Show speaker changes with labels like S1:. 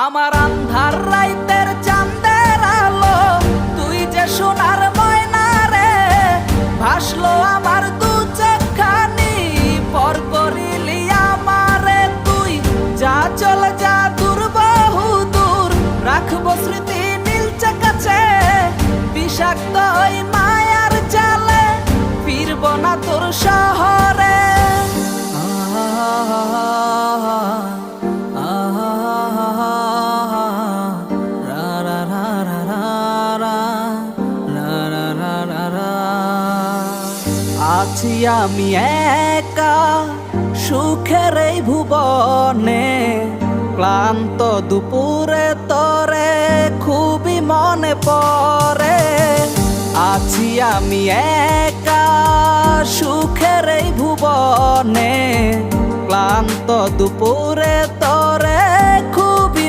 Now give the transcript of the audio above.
S1: আমার আন্ধার রাইতের চাঁদের আলো, তুই যে সোনার ময়না রে, ভাসলো আমার দু চোখখানি, পর করিলি আমারে তুই। যা চলে যা দূর বহু দূর, রাখবো স্মৃতি নীলচে কাছে, বিষাক্ত ওই মায়ার জালে ফিরবো না তোর শহরে। আছি আমি একা সুখের এই ভুবনে, ক্লান্ত দুপুরে তরে খুবই মনে পড়ে। আছি আমি একা সুখের এই ভুবনে, ক্লান্ত দুপুরে তরে